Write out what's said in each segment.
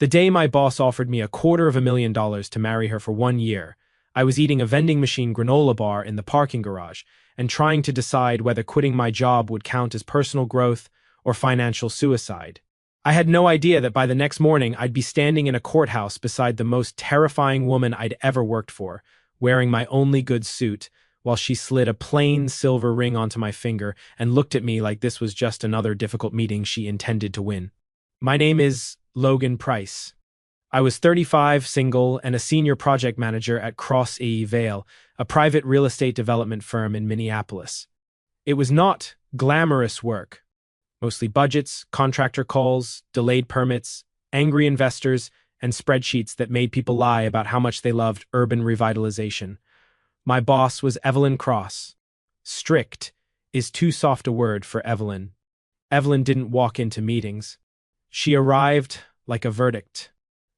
The day my boss offered me $250,000 to marry her for 1 year, I was eating a vending machine granola bar in the parking garage and trying to decide whether quitting my job would count as personal growth or financial suicide. I had no idea that by the next morning I'd be standing in a courthouse beside the most terrifying woman I'd ever worked for, wearing my only good suit, while she slid a plain silver ring onto my finger and looked at me like this was just another difficult meeting she intended to win. My name is Logan Price. I was 35, single, and a senior project manager at Cross E. Vale, a private real estate development firm in Minneapolis. It was not glamorous work. Mostly budgets, contractor calls, delayed permits, angry investors, and spreadsheets that made people lie about how much they loved urban revitalization. My boss was Evelyn Cross. Strict is too soft a word for Evelyn. Evelyn didn't walk into meetings. She arrived like a verdict.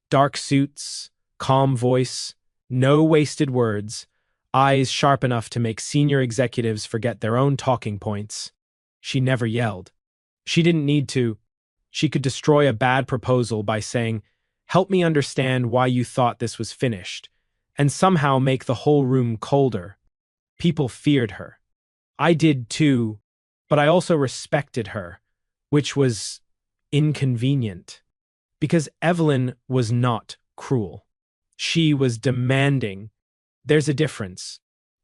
Dark suits, calm voice, no wasted words, eyes sharp enough to make senior executives forget their own talking points. She never yelled. She didn't need to. She could destroy a bad proposal by saying, "Help me understand why you thought this was finished," and somehow make the whole room colder. People feared her. I did too, but I also respected her, which was inconvenient. Because Evelyn was not cruel. She was demanding. There's a difference.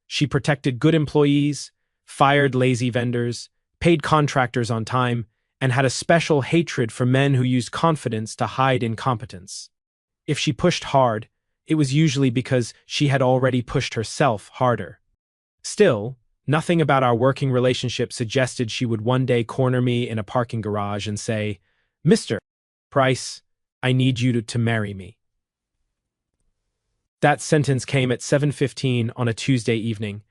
She protected good employees, fired lazy vendors, paid contractors on time, and had a special hatred for men who used confidence to hide incompetence. If she pushed hard, it was usually because she had already pushed herself harder. Still, nothing about our working relationship suggested she would one day corner me in a parking garage and say, "Mr. Price, I need you to marry me." That sentence came at 7:15 on a Tuesday evening.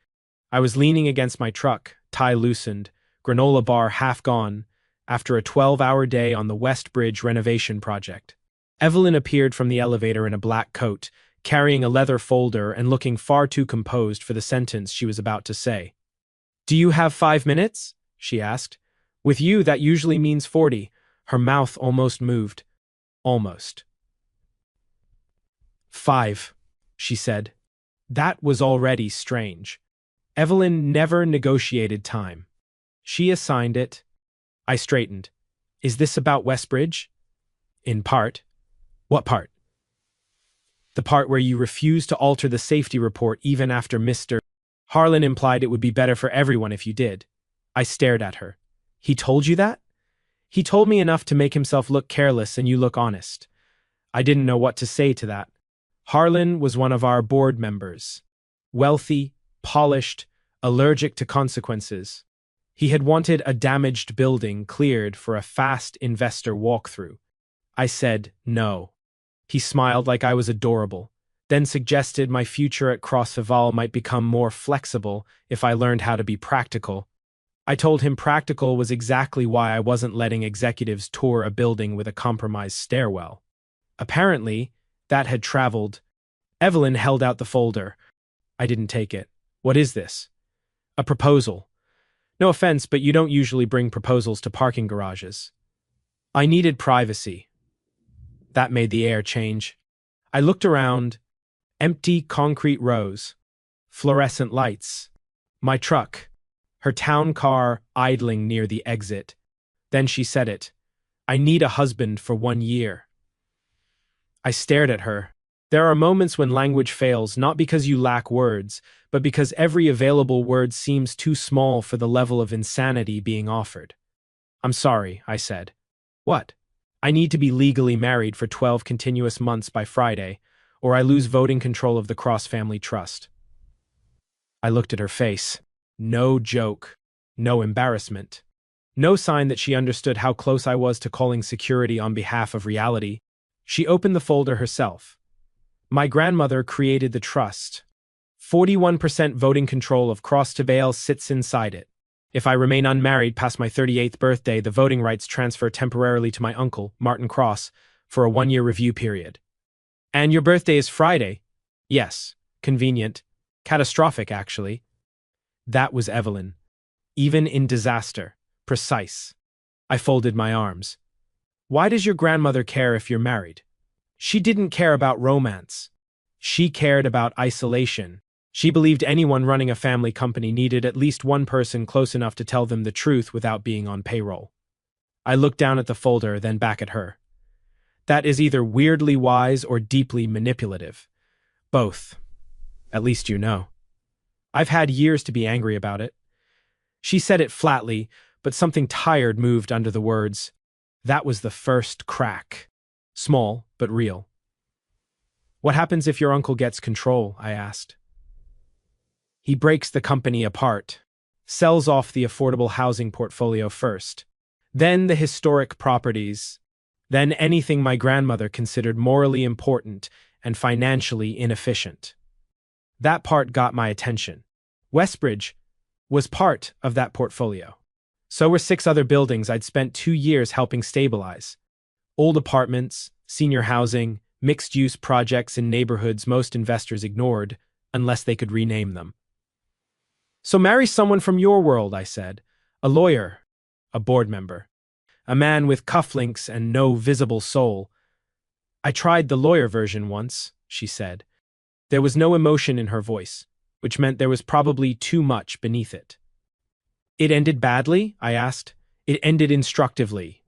I was leaning against my truck, tie loosened, granola bar half gone, after a 12-hour day on the West Bridge renovation project. Evelyn appeared from the elevator in a black coat, carrying a leather folder and looking far too composed for the sentence she was about to say. "Do you have 5 minutes?" she asked. "With you, that usually means 40. Her mouth almost moved. Almost. "5, she said. That was already strange. Evelyn never negotiated time. She assigned it. I straightened. "Is this about Westbridge?" "In part." "What part?" "The part where you refused to alter the safety report even after Mr. Harlan implied it would be better for everyone if you did." I stared at her. "He told you that?" "He told me enough to make himself look careless and you look honest." I didn't know what to say to that. Harlan was one of our board members. Wealthy, polished, allergic to consequences. He had wanted a damaged building cleared for a fast investor walkthrough. I said no. He smiled like I was adorable, then suggested my future at Crossval might become more flexible if I learned how to be practical. I told him practical was exactly why I wasn't letting executives tour a building with a compromised stairwell. Apparently, that had traveled. Evelyn held out the folder. I didn't take it. "What is this?" "A proposal. No offense, but you don't usually bring proposals to parking garages." I needed privacy. That made the air change. I looked around. Empty concrete rows. Fluorescent lights. My truck. Her town car idling near the exit. Then she said it. "I need a husband for 1 year." I stared at her. There are moments when language fails, not because you lack words, but because every available word seems too small for the level of insanity being offered. "I'm sorry," I said. "What?" "I need to be legally married for 12 continuous months by Friday, or I lose voting control of the Cross Family Trust." I looked at her face. No joke. No embarrassment. No sign that she understood how close I was to calling security on behalf of reality. She opened the folder herself. "My grandmother created the trust. 41% voting control of Cross to Vale sits inside it. If I remain unmarried past my 38th birthday, the voting rights transfer temporarily to my uncle, Martin Cross, for a 1-year review period." "And your birthday is Friday?" "Yes. Convenient. Catastrophic, actually." That was Evelyn. Even in disaster. Precise. I folded my arms. "Why does your grandmother care if you're married?" She didn't care about romance. She cared about isolation. She believed anyone running a family company needed at least one person close enough to tell them the truth without being on payroll. I looked down at the folder, then back at her. That is either weirdly wise or deeply manipulative. Both. At least you know. I've had years to be angry about it. She said it flatly, but something tired moved under the words. That was the first crack. Small, but real. What happens if your uncle gets control? I asked. He breaks the company apart, sells off the affordable housing portfolio first, then the historic properties, then anything my grandmother considered morally important and financially inefficient. That part got my attention. Westbridge was part of that portfolio. So were 6 other buildings I'd spent 2 years helping stabilize. Old apartments, senior housing, mixed-use projects in neighborhoods most investors ignored unless they could rename them. So marry someone from your world, I said. A lawyer, a board member, a man with cufflinks and no visible soul. I tried the lawyer version once, she said. There was no emotion in her voice, which meant there was probably too much beneath it. It ended badly? I asked. It ended instructively.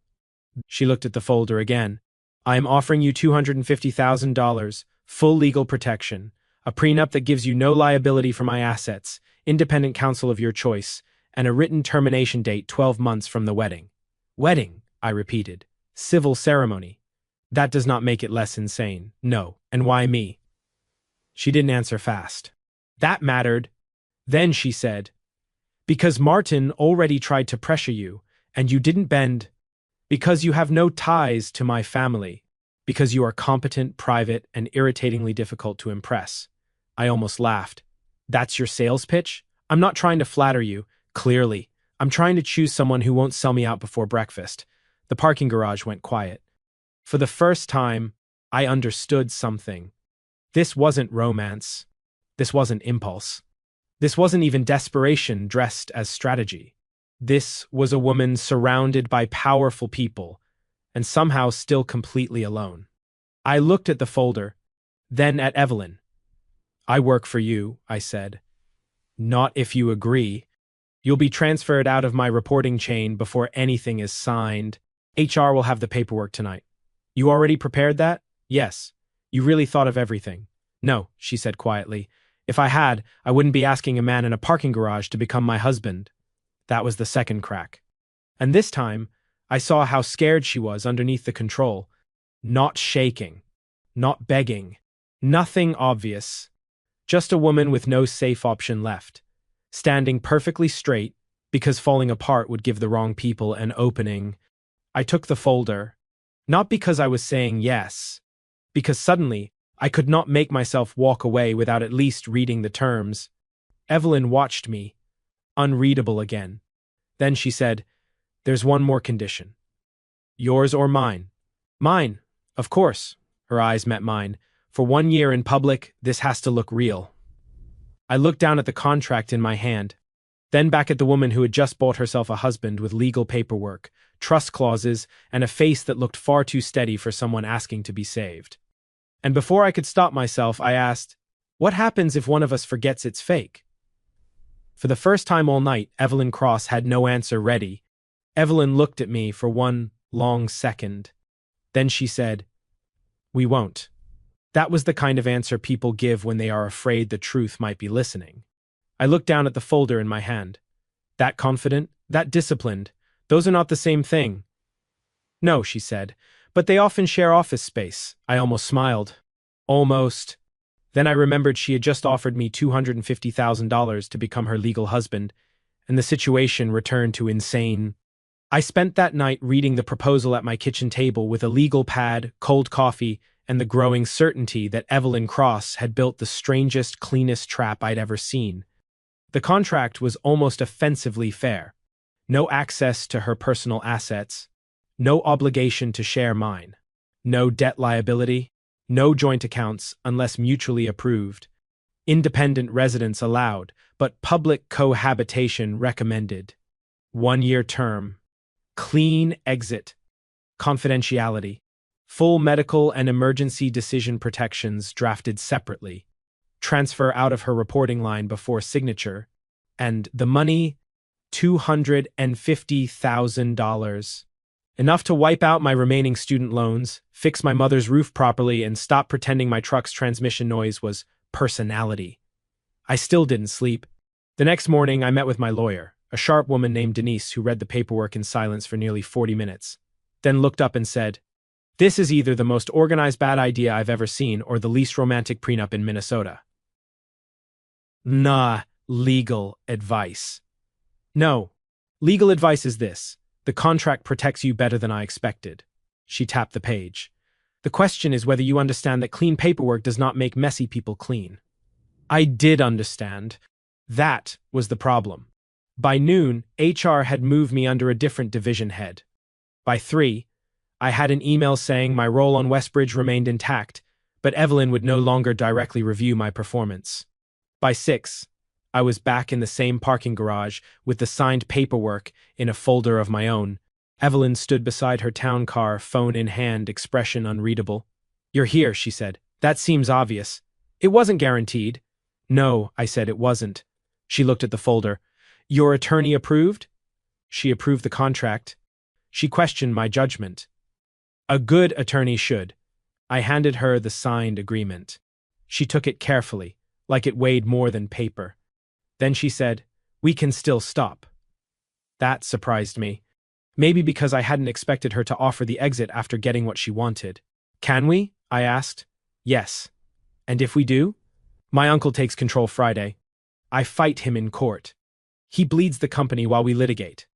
She looked at the folder again. I am offering you $250,000, full legal protection, a prenup that gives you no liability for my assets, independent counsel of your choice, and a written termination date 12 months from the wedding. Wedding, I repeated. Civil ceremony. That does not make it less insane. No. And why me? She didn't answer fast. That mattered. Then she said, because Martin already tried to pressure you, and you didn't bend. Because you have no ties to my family. Because you are competent, private, and irritatingly difficult to impress. I almost laughed. That's your sales pitch? I'm not trying to flatter you, clearly. I'm trying to choose someone who won't sell me out before breakfast. The parking garage went quiet. For the first time, I understood something. This wasn't romance. This wasn't impulse. This wasn't even desperation dressed as strategy. This was a woman surrounded by powerful people, and somehow still completely alone. I looked at the folder, then at Evelyn. I work for you, I said. Not if you agree. You'll be transferred out of my reporting chain before anything is signed. HR will have the paperwork tonight. You already prepared that? Yes. You really thought of everything. No, she said quietly. If I had, I wouldn't be asking a man in a parking garage to become my husband. That was the second crack. And this time, I saw how scared she was underneath the control. Not shaking. Not begging. Nothing obvious. Just a woman with no safe option left. Standing perfectly straight, because falling apart would give the wrong people an opening. I took the folder. Not because I was saying yes. Because suddenly, I could not make myself walk away without at least reading the terms. Evelyn watched me, unreadable again. Then she said, there's one more condition. Yours or mine? Mine, of course. Her eyes met mine. For 1 year in public, this has to look real. I looked down at the contract in my hand, then back at the woman who had just bought herself a husband with legal paperwork, trust clauses, and a face that looked far too steady for someone asking to be saved. And before I could stop myself, I asked, what happens if one of us forgets it's fake? For the first time all night, Evelyn Cross had no answer ready. Evelyn looked at me for one long second. Then she said, we won't. That was the kind of answer people give when they are afraid the truth might be listening. I looked down at the folder in my hand. That confident, that disciplined, those are not the same thing. No, she said, but they often share office space. I almost smiled. Almost. Then I remembered she had just offered me $250,000 to become her legal husband, and the situation returned to insane. I spent that night reading the proposal at my kitchen table with a legal pad, cold coffee, and the growing certainty that Evelyn Cross had built the strangest, cleanest trap I'd ever seen. The contract was almost offensively fair. No access to her personal assets, no obligation to share mine, no debt liability, no joint accounts unless mutually approved, independent residence allowed, but public cohabitation recommended, 1-year term, clean exit, confidentiality, Full medical and emergency decision protections drafted separately. Transfer out of her reporting line before signature. And the money, $250,000. Enough to wipe out my remaining student loans, fix my mother's roof properly, and stop pretending my truck's transmission noise was personality. I still didn't sleep. The next morning, I met with my lawyer, a sharp woman named Denise who read the paperwork in silence for nearly 40 minutes, then looked up and said, "This is either the most organized bad idea I've ever seen or the least romantic prenup in Minnesota." Nah, legal advice. No, legal advice is this. The contract protects you better than I expected. She tapped the page. The question is whether you understand that clean paperwork does not make messy people clean. I did understand. That was the problem. By noon, HR had moved me under a different division head. By 3, I had an email saying my role on Westbridge remained intact, but Evelyn would no longer directly review my performance. By 6, I was back in the same parking garage with the signed paperwork in a folder of my own. Evelyn stood beside her town car, phone in hand, expression unreadable. "You're here," she said. "That seems obvious." "It wasn't guaranteed." "No," I said, "it wasn't." She looked at the folder. "Your attorney approved?" "She approved the contract." She questioned my judgment. "A good attorney should." I handed her the signed agreement. She took it carefully, like it weighed more than paper. Then she said, "We can still stop." That surprised me. Maybe because I hadn't expected her to offer the exit after getting what she wanted. "Can we?" I asked. "Yes." "And if we do?" "My uncle takes control Friday. I fight him in court. He bleeds the company while we litigate."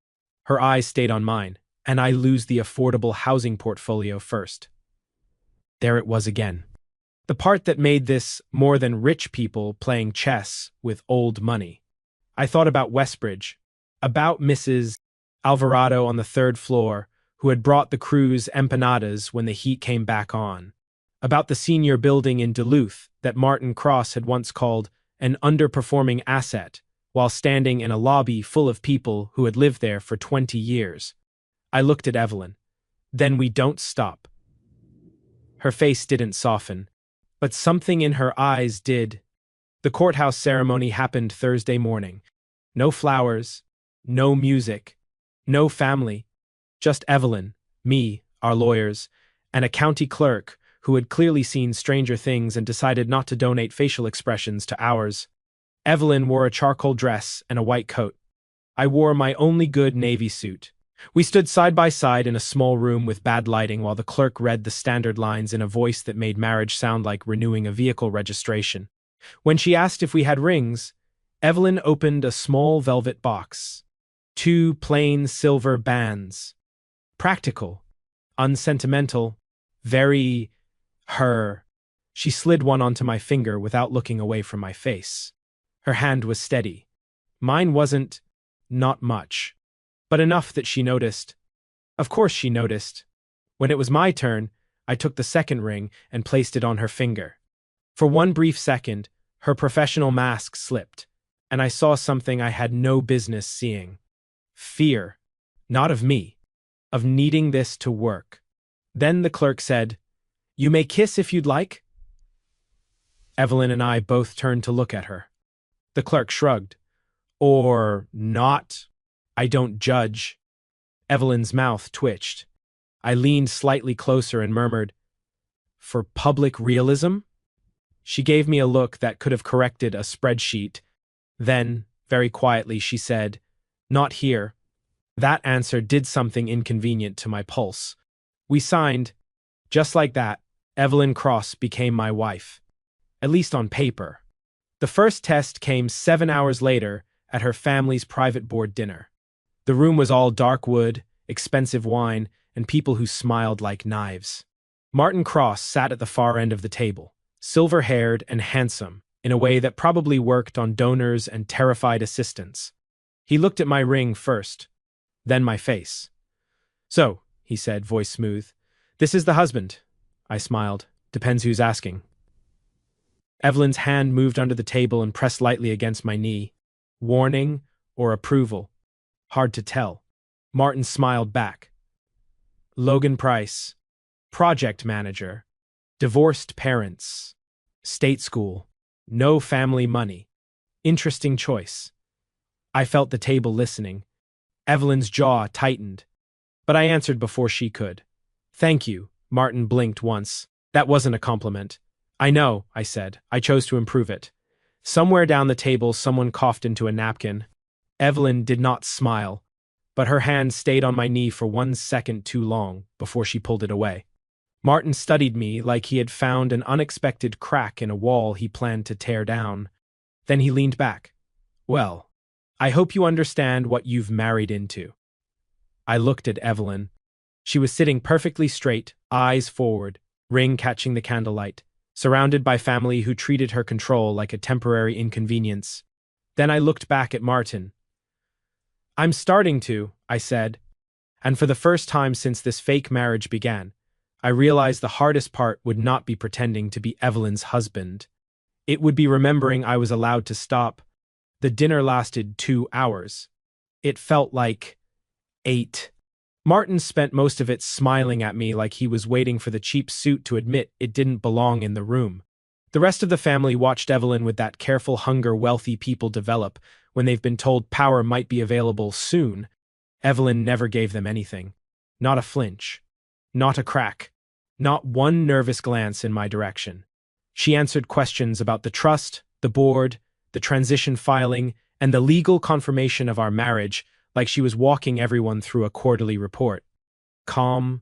Her eyes stayed on mine, "and I lose the affordable housing portfolio first." There it was again. The part that made this more than rich people playing chess with old money. I thought about Westbridge, about Mrs. Alvarado on the 3rd floor, who had brought the crews empanadas when the heat came back on, about the senior building in Duluth that Martin Cross had once called an underperforming asset, while standing in a lobby full of people who had lived there for 20 years. I looked at Evelyn. "Then we don't stop." Her face didn't soften, but something in her eyes did. The courthouse ceremony happened Thursday morning. No flowers, no music, no family, just Evelyn, me, our lawyers, and a county clerk who had clearly seen stranger things and decided not to donate facial expressions to ours. Evelyn wore a charcoal dress and a white coat. I wore my only good navy suit. We stood side by side in a small room with bad lighting while the clerk read the standard lines in a voice that made marriage sound like renewing a vehicle registration. When she asked if we had rings, Evelyn opened a small velvet box. 2 plain silver bands. Practical, unsentimental, very her. She slid one onto my finger without looking away from my face. Her hand was steady. Mine wasn't, not much, but enough that she noticed. Of course she noticed. When it was my turn, I took the second ring and placed it on her finger. For one brief second, her professional mask slipped, and I saw something I had no business seeing. Fear. Not of me. Of needing this to work. Then the clerk said, "You may kiss if you'd like." Evelyn and I both turned to look at her. The clerk shrugged. "Or not. I don't judge." Evelyn's mouth twitched. I leaned slightly closer and murmured, "For public realism?" She gave me a look that could have corrected a spreadsheet. Then, very quietly, she said, "Not here." That answer did something inconvenient to my pulse. We signed. Just like that, Evelyn Cross became my wife. At least on paper. The first test came 7 hours later at her family's private board dinner. The room was all dark wood, expensive wine, and people who smiled like knives. Martin Cross sat at the far end of the table, silver-haired and handsome, in a way that probably worked on donors and terrified assistants. He looked at my ring first, then my face. "So," he said, voice smooth, "this is the husband." I smiled. "Depends who's asking." Evelyn's hand moved under the table and pressed lightly against my knee. Warning or approval? Hard to tell. Martin smiled back. "Logan Price." project manager, divorced parents, state school, no family money. Interesting choice. I felt the table listening. Evelyn's jaw tightened, but I answered before she could. Thank you, Martin blinked once. That wasn't a compliment. I know, I said. I chose to improve it. Somewhere down the table, someone coughed into a napkin. Evelyn did not smile, but her hand stayed on my knee for 1 second too long before she pulled it away. Martin studied me like he had found an unexpected crack in a wall he planned to tear down. Then he leaned back. Well, I hope you understand what you've married into. I looked at Evelyn. She was sitting perfectly straight, eyes forward, ring catching the candlelight, surrounded by family who treated her control like a temporary inconvenience. Then I looked back at Martin. I'm starting to, I said, and for the first time since this fake marriage began, I realized the hardest part would not be pretending to be Evelyn's husband. It would be remembering I was allowed to stop. The dinner lasted 2 hours. It felt like 8. Martin spent most of it smiling at me like he was waiting for the cheap suit to admit it didn't belong in the room. The rest of the family watched Evelyn with that careful hunger wealthy people develop when they've been told power might be available soon. Evelyn never gave them anything. Not a flinch. Not a crack. Not one nervous glance in my direction. She answered questions about the trust, the board, the transition filing, and the legal confirmation of our marriage like she was walking everyone through a quarterly report. Calm,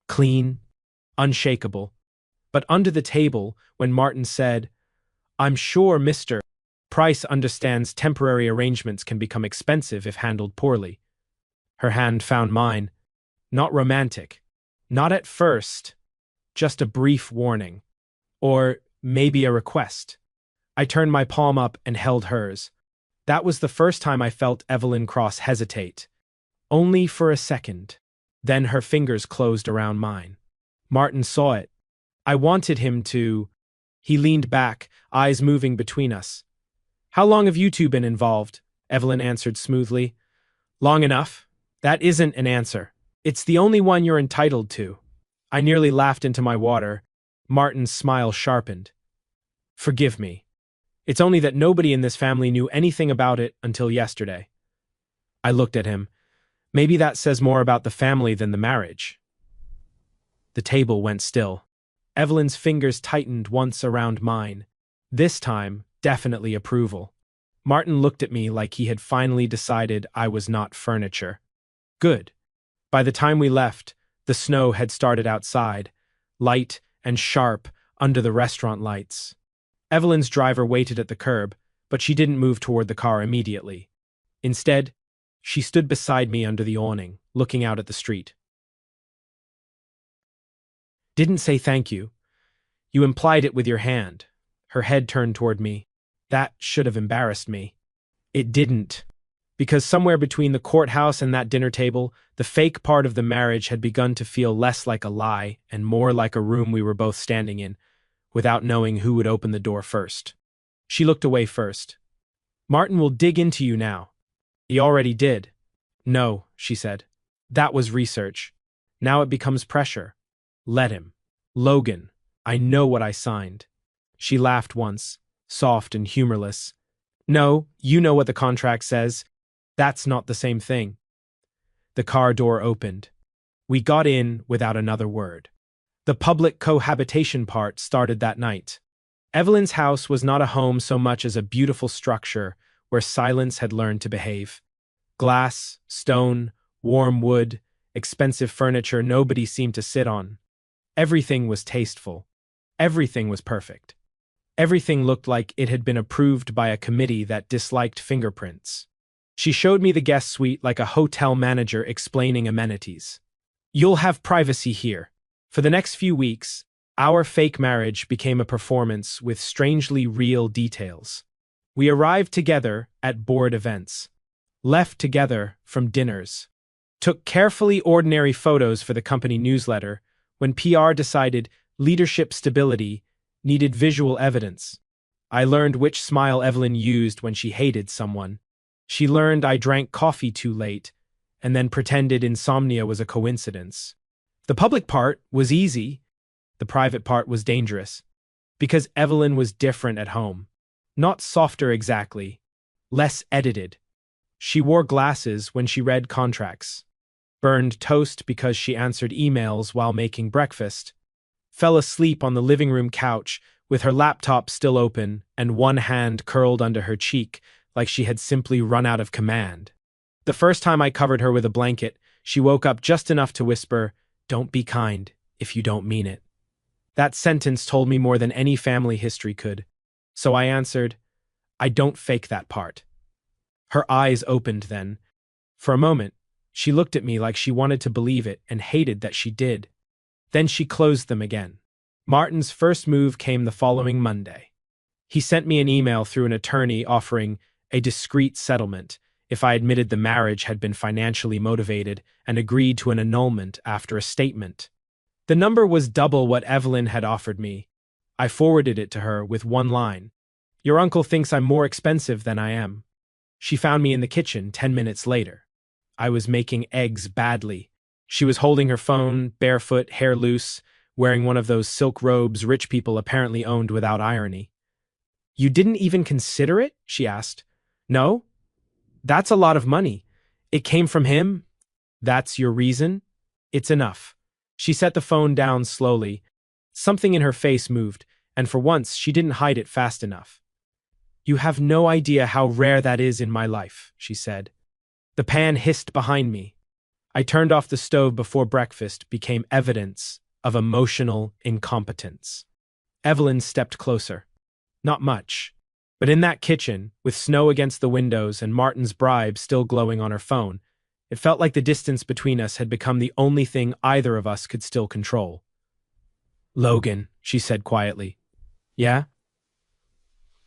clean, unshakable. But under the table, when Martin said, I'm sure Mr. Price understands temporary arrangements can become expensive if handled poorly. Her hand found mine. Not romantic. Not at first. Just a brief warning. Or maybe a request. I turned my palm up and held hers. That was the first time I felt Evelyn Cross hesitate. Only for a second. Then her fingers closed around mine. Martin saw it. I wanted him to. He leaned back, eyes moving between us. How long have you two been involved? Evelyn answered smoothly. Long enough. That isn't an answer. It's the only one you're entitled to. I nearly laughed into my water. Martin's smile sharpened. Forgive me. It's only that nobody in this family knew anything about it until yesterday. I looked at him. Maybe that says more about the family than the marriage. The table went still. Evelyn's fingers tightened once around mine. This time, definitely approval. Martin looked at me like he had finally decided I was not furniture. Good. By the time we left, the snow had started outside, light and sharp under the restaurant lights. Evelyn's driver waited at the curb, but she didn't move toward the car immediately. Instead, she stood beside me under the awning, looking out at the street. Didn't say thank you. You implied it with your hand. Her head turned toward me. That should have embarrassed me. It didn't. Because somewhere between the courthouse and that dinner table, the fake part of the marriage had begun to feel less like a lie and more like a room we were both standing in, without knowing who would open the door first. She looked away first. Martin will dig into you now. He already did. No, she said. That was research. Now it becomes pressure. Let him. Logan, I know what I signed. She laughed once, soft and humorless. No, you know what the contract says. That's not the same thing. The car door opened. We got in without another word. The public cohabitation part started that night. Evelyn's house was not a home so much as a beautiful structure where silence had learned to behave. Glass, stone, warm wood, expensive furniture nobody seemed to sit on. Everything was tasteful. Everything was perfect. Everything looked like it had been approved by a committee that disliked fingerprints. She showed me the guest suite like a hotel manager explaining amenities. You'll have privacy here. For the next few weeks, our fake marriage became a performance with strangely real details. We arrived together at board events, left together from dinners, took carefully ordinary photos for the company newsletter when PR decided leadership stability needed visual evidence. I learned which smile Evelyn used when she hated someone. She learned I drank coffee too late, and then pretended insomnia was a coincidence. The public part was easy, the private part was dangerous, because Evelyn was different at home. Not softer exactly, less edited. She wore glasses when she read contracts, burned toast because she answered emails while making breakfast, fell asleep on the living room couch with her laptop still open and one hand curled under her cheek like she had simply run out of command. The first time I covered her with a blanket, she woke up just enough to whisper, "Don't be kind if you don't mean it." That sentence told me more than any family history could. So I answered, "I don't fake that part." Her eyes opened then. For a moment, she looked at me like she wanted to believe it and hated that she did. Then she closed them again. Martin's first move came the following Monday. He sent me an email through an attorney offering a discreet settlement if I admitted the marriage had been financially motivated and agreed to an annulment after a statement. The number was double what Evelyn had offered me. I forwarded it to her with one line. "Your uncle thinks I'm more expensive than I am." She found me in the kitchen 10 minutes later. I was making eggs badly. She was holding her phone, barefoot, hair loose, wearing one of those silk robes rich people apparently owned without irony. "You didn't even consider it?" she asked. "No? That's a lot of money. It came from him? That's your reason? It's enough." She set the phone down slowly. Something in her face moved, and for once she didn't hide it fast enough. "You have no idea how rare that is in my life," she said. The pan hissed behind me. I turned off the stove before breakfast became evidence of emotional incompetence. Evelyn stepped closer. Not much. But in that kitchen, with snow against the windows and Martin's bribe still glowing on her phone, it felt like the distance between us had become the only thing either of us could still control. "Logan," she said quietly. "Yeah?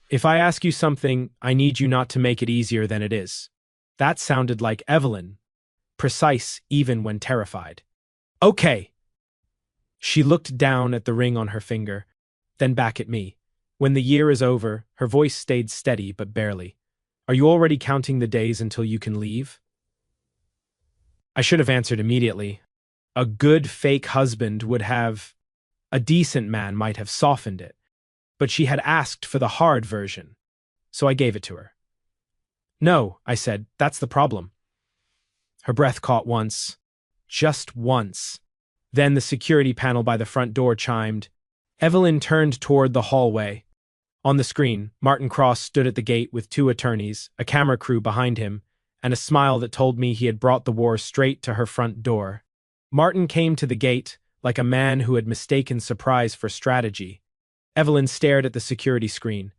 If I ask you something, I need you not to make it easier than it is." That sounded like Evelyn, precise even when terrified. "Okay." She looked down at the ring on her finger, then back at me. When the year is over, her voice stayed steady but barely. "Are you already counting the days until you can leave?" I should have answered immediately. A good fake husband would have. A decent man might have softened it. But she had asked for the hard version, so I gave it to her. "No," I said, "that's the problem." Her breath caught once. Just once. Then the security panel by the front door chimed. Evelyn turned toward the hallway. On the screen, Martin Cross stood at the gate with 2 attorneys, a camera crew behind him, and a smile that told me he had brought the war straight to her front door. Martin came to the gate like a man who had mistaken surprise for strategy. Evelyn stared at the security screen,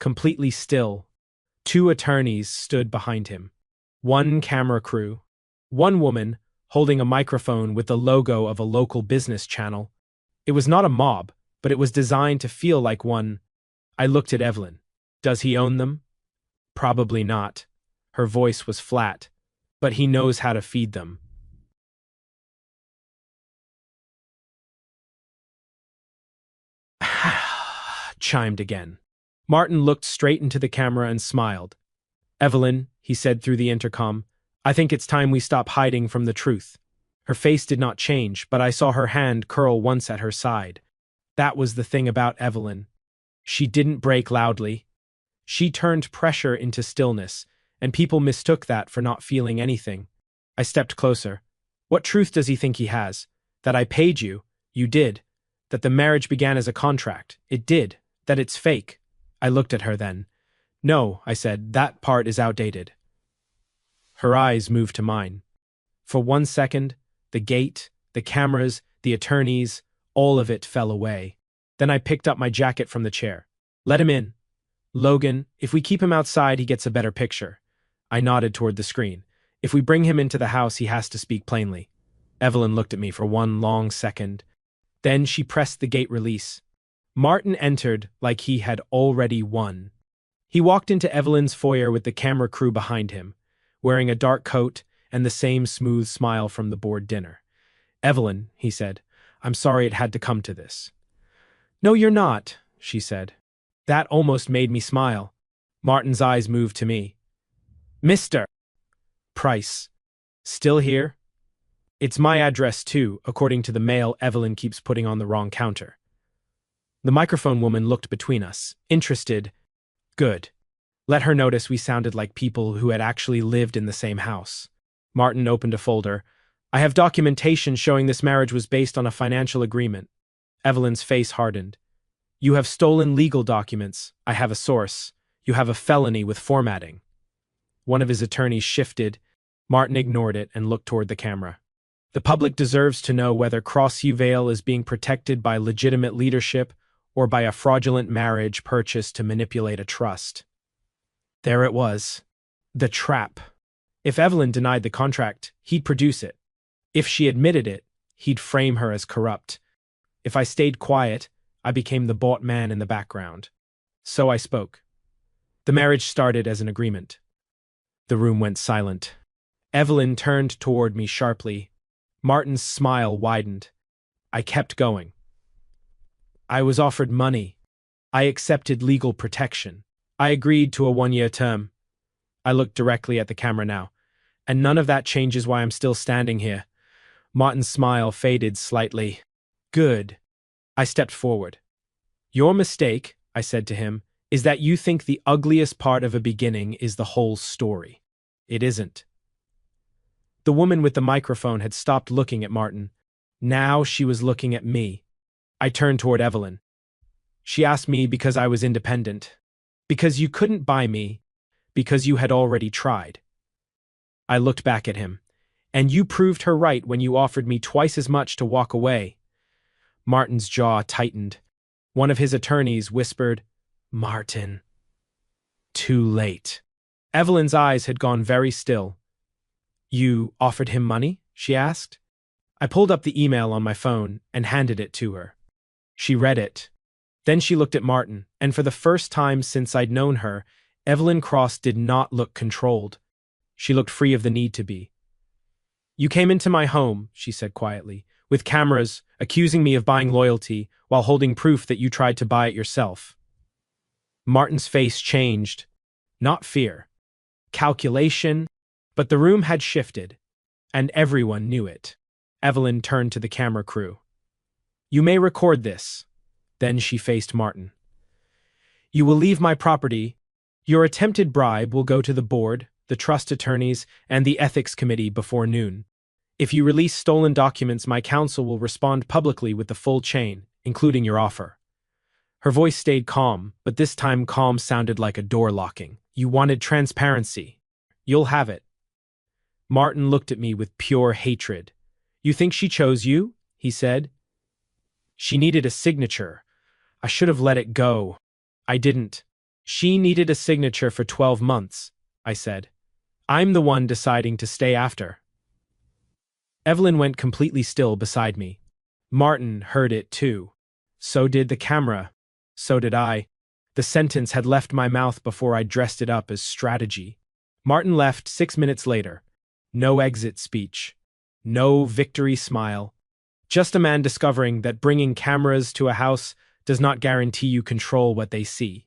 completely still. 2 attorneys stood behind him. 1 camera crew. 1 woman, holding a microphone with the logo of a local business channel. It was not a mob, but it was designed to feel like one. I looked at Evelyn. Does he own them? Probably not. Her voice was flat. But he knows how to feed them. Chimed again. Martin looked straight into the camera and smiled. "Evelyn," he said through the intercom, "I think it's time we stop hiding from the truth." Her face did not change, but I saw her hand curl once at her side. That was the thing about Evelyn. She didn't break loudly. She turned pressure into stillness, and people mistook that for not feeling anything. I stepped closer. "What truth does he think he has? That I paid you? You did. That the marriage began as a contract? It did. That it's fake?" I looked at her then. "No," I said, "that part is outdated." Her eyes moved to mine. For 1 second, the gate, the cameras, the attorneys, all of it fell away. Then I picked up my jacket from the chair. "Let him in. Logan, if we keep him outside, he gets a better picture." I nodded toward the screen. "If we bring him into the house, he has to speak plainly." Evelyn looked at me for 1 long second. Then she pressed the gate release. Martin entered like he had already won. He walked into Evelyn's foyer with the camera crew behind him, wearing a dark coat and the same smooth smile from the board dinner. "Evelyn," he said, "I'm sorry it had to come to this." "No, you're not," she said. That almost made me smile. Martin's eyes moved to me. "Mr. Price. Still here?" It's my address too, according to the mail Evelyn keeps putting on the wrong counter. The microphone woman looked between us, interested. Good. Let her notice we sounded like people who had actually lived in the same house. Martin opened a folder. I have documentation showing this marriage was based on a financial agreement. Evelyn's face hardened. You have stolen legal documents. I have a source. You have a felony with formatting. One of his attorneys shifted. Martin ignored it and looked toward the camera. The public deserves to know whether Crossview Vale is being protected by legitimate leadership or by a fraudulent marriage purchased to manipulate a trust. There it was. The trap. If Evelyn denied the contract, he'd produce it. If she admitted it, he'd frame her as corrupt. If I stayed quiet, I became the bought man in the background. So I spoke. The marriage started as an agreement. The room went silent. Evelyn turned toward me sharply. Martin's smile widened. I kept going. I was offered money. I accepted legal protection. I agreed to a 1-year term. I looked directly at the camera now. And none of that changes why I'm still standing here. Martin's smile faded slightly. Good. I stepped forward. Your mistake, I said to him, is that you think the ugliest part of a beginning is the whole story. It isn't. The woman with the microphone had stopped looking at Martin. Now she was looking at me. I turned toward Evelyn. She asked me because I was independent. Because you couldn't buy me. Because you had already tried. I looked back at him. And you proved her right when you offered me twice as much to walk away. Martin's jaw tightened. One of his attorneys whispered, Martin. Too late. Evelyn's eyes had gone very still. You offered him money? She asked. I pulled up the email on my phone and handed it to her. She read it. Then she looked at Martin, and for the first time since I'd known her, Evelyn Cross did not look controlled. She looked free of the need to be. You came into my home, she said quietly, with cameras, accusing me of buying loyalty while holding proof that you tried to buy it yourself. Martin's face changed. Not fear. Calculation. But the room had shifted, and everyone knew it. Evelyn turned to the camera crew. You may record this. Then she faced Martin. You will leave my property. Your attempted bribe will go to the board, the trust attorneys, and the ethics committee before noon. If you release stolen documents, my counsel will respond publicly with the full chain, including your offer. Her voice stayed calm, but this time calm sounded like a door locking. You wanted transparency. You'll have it. Martin looked at me with pure hatred. You think she chose you? He said. She needed a signature. I should have let it go. I didn't. She needed a signature for 12 months, I said. I'm the one deciding to stay after. Evelyn went completely still beside me. Martin heard it too. So did the camera. So did I. The sentence had left my mouth before I dressed it up as strategy. Martin left 6 minutes later. No exit speech. No victory smile. Just a man discovering that bringing cameras to a house does not guarantee you control what they see.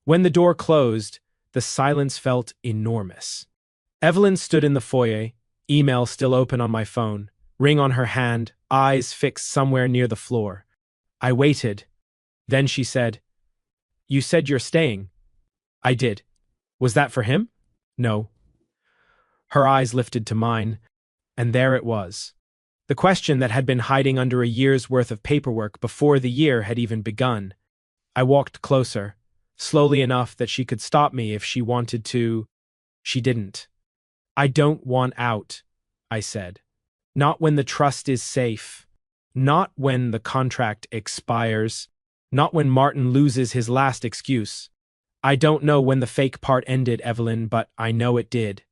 When the door closed, the silence felt enormous. Evelyn stood in the foyer, email still open on my phone, ring on her hand, eyes fixed somewhere near the floor. I waited. Then she said, You said you're staying. I did. Was that for him? No. Her eyes lifted to mine, and there it was. The question that had been hiding under a year's worth of paperwork before the year had even begun. I walked closer, slowly enough that she could stop me if she wanted to. She didn't. I don't want out, I said. Not when the trust is safe. Not when the contract expires. Not when Martin loses his last excuse. I don't know when the fake part ended, Evelyn, but I know it did.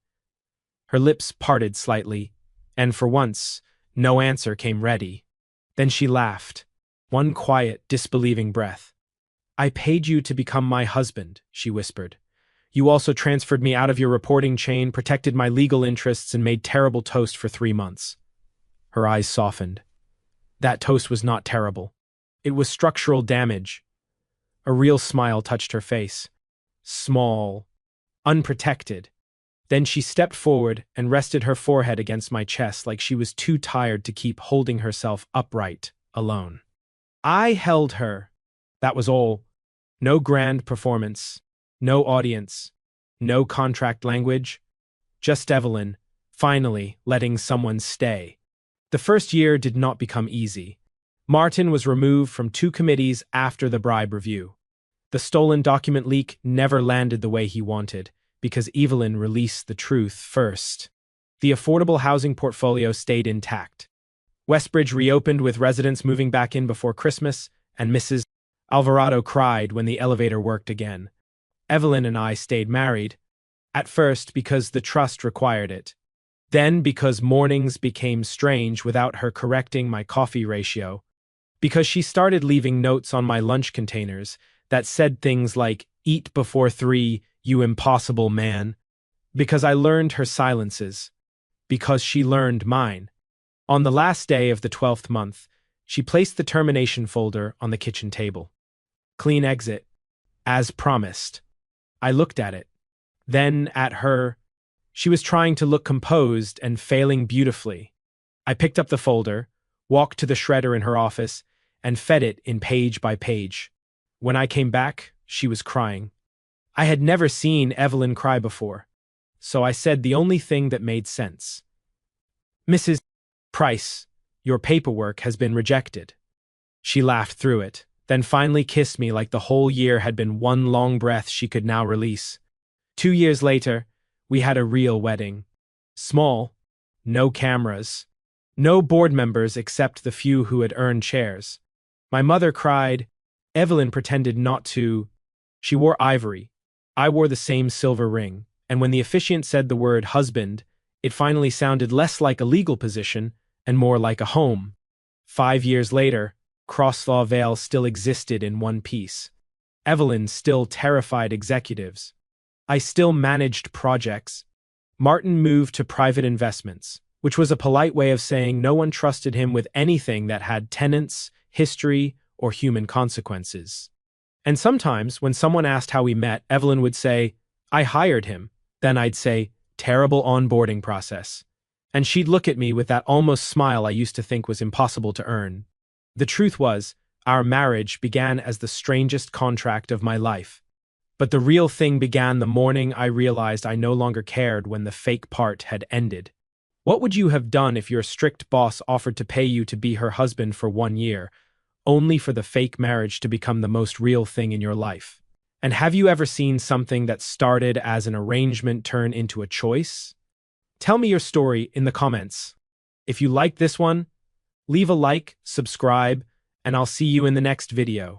Her lips parted slightly, and for once, no answer came ready. Then she laughed, one quiet, disbelieving breath. I paid you to become my husband, she whispered. You also transferred me out of your reporting chain, protected my legal interests, and made terrible toast for 3 months. Her eyes softened. That toast was not terrible. It was structural damage. A real smile touched her face. Small. Unprotected. Then she stepped forward and rested her forehead against my chest like she was too tired to keep holding herself upright, alone. I held her. That was all. No grand performance, no audience, no contract language, just Evelyn, finally letting someone stay. The first year did not become easy. Martin was removed from 2 committees after the bribe review. The stolen document leak never landed the way he wanted, because Evelyn released the truth first. The affordable housing portfolio stayed intact. Westbridge reopened with residents moving back in before Christmas, and Mrs. Alvarado cried when the elevator worked again. Evelyn and I stayed married, at first because the trust required it. Then because mornings became strange without her correcting my coffee ratio. Because she started leaving notes on my lunch containers that said things like, "Eat before 3, you impossible man." Because I learned her silences. Because she learned mine. On the last day of the 12th month, she placed the termination folder on the kitchen table. Clean exit. As promised. I looked at it. Then at her. She was trying to look composed and failing beautifully. I picked up the folder, walked to the shredder in her office, and fed it in page by page. When I came back, she was crying. I had never seen Evelyn cry before, so I said the only thing that made sense. "Mrs. Price, your paperwork has been rejected." She laughed through it, then finally kissed me like the whole year had been one long breath she could now release. 2 years later, we had a real wedding. Small, no cameras, no board members except the few who had earned chairs. My mother cried. Evelyn pretended not to. She wore ivory. I wore the same silver ring, and when the officiant said the word husband, it finally sounded less like a legal position and more like a home. 5 years later, Crosslaw Vale still existed in one piece. Evelyn still terrified executives. I still managed projects. Martin moved to private investments, which was a polite way of saying no one trusted him with anything that had tenants, history, or human consequences. And sometimes, when someone asked how we met, Evelyn would say, "I hired him." Then I'd say, "Terrible onboarding process." And she'd look at me with that almost smile I used to think was impossible to earn. The truth was, our marriage began as the strangest contract of my life. But the real thing began the morning I realized I no longer cared when the fake part had ended. What would you have done if your strict boss offered to pay you to be her husband for 1 year, only for the fake marriage to become the most real thing in your life? And have you ever seen something that started as an arrangement turn into a choice? Tell me your story in the comments. If you liked this one, leave a like, subscribe, and I'll see you in the next video.